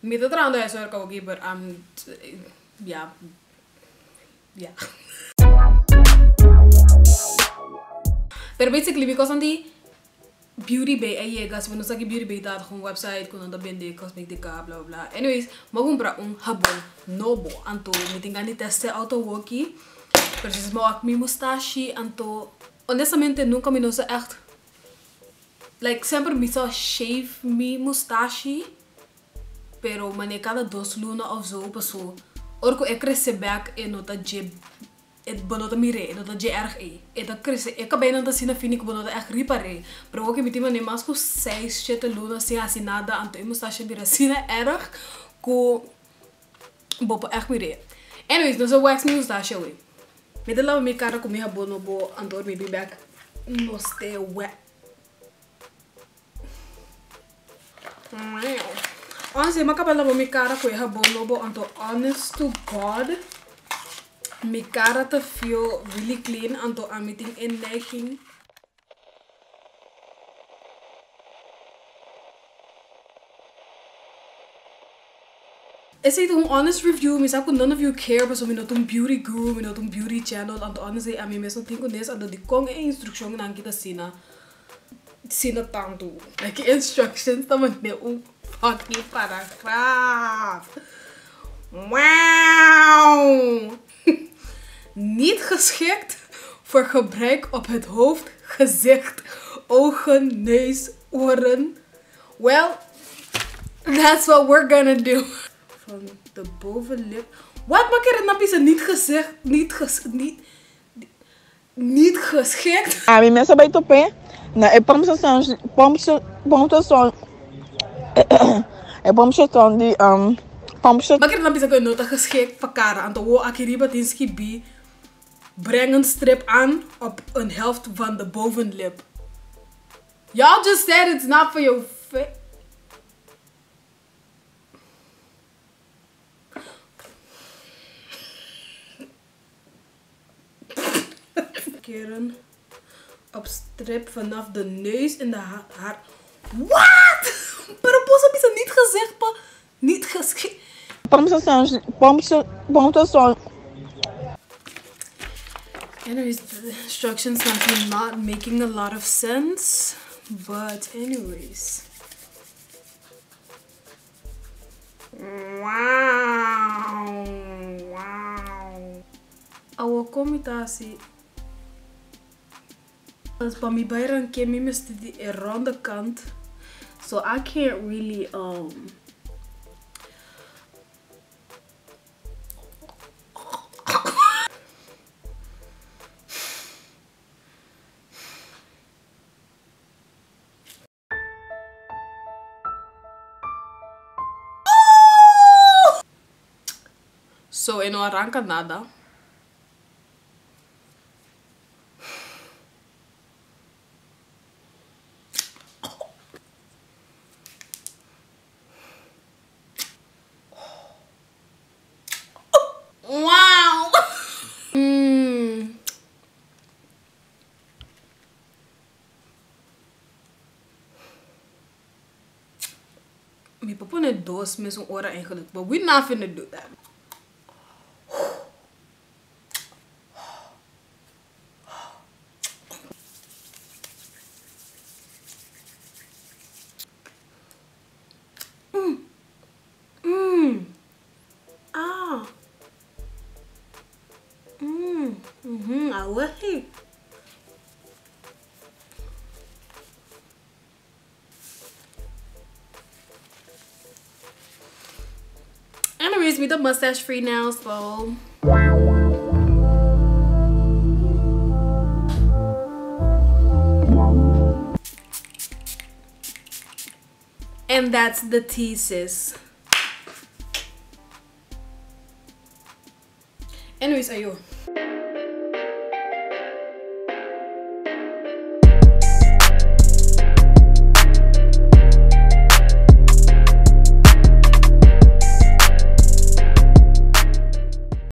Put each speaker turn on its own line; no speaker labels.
Me está tratando de hacer algo aquí, but yeah. Pero basically, because on the beauty bay, guys, when usagi beauty bay dat gewoon website, kuno da bende cosmetica, blah blah. Anyways, magumpra habon nobo anto mitingani teste auto woki. Precies, maar ik mijn mustache anto. Honestamente, nunca me noso echt. Like, sempre me só shave mi mustache. Pero mane cada 2 luna of zo, paso. Orko ik cresce back en nota jib. Het bonota mire, nota je erg e. Het cresce, ik kan bijna dat zien vind ik bonota echt ripare. Pero ook met iemand neemt ko 6 7 luna si asinada anto e mustache mire sina erg ko bopo echt mire. Anyways, no so wax mi mustache we. Me de lava mi cara com minha bonobo andor me be back. No stay wet. Honestly, ma kapal lava mi cara com minha bonobo anto honest to God. Mi cara te feel really clean anto I'm meeting in liking. Esse é um honest review, mas sabe que none of you care, mas eu não tô beauty guru, eu não tô beauty channel, então honestly, a mim mesmo tenho nesse, ando de com a instrução na kita sina tanto, like instructions também fucking paragraaf. Wow! Niet geschikt voor gebruik op het hoofd, gezicht, ogen, neus, oren. Well, that's what we're gonna do. Van de bovenlip. Wat maak je dat napjes niet gezegd? Niet geschikt?
A mim essa vai topé. Na é pontuação de
Maak je dat napjes dat je nota geschikt voor cara. En toen akiriba tinski bi. Breng een strip aan op een helft van de bovenlip. Y'all just said it's not for your face. Keren op strip vanaf de neus in de haar. What? Pero posso bisa niet gezegd, pa? Niet geschikt.
Pontuação.
Anyways, the instructions are not making a lot of sense. But anyways. Wow. Awo komitasi. Als bij mij bijna ken ik me die ronde kant. So I can't really So no arranca nada. Wow. Mi papa net dos met zo'n oren eigenlijk, but we're not finna do that. Away. Anyways, we done mustache free now, so and that's the thesis. Anyways, ayo.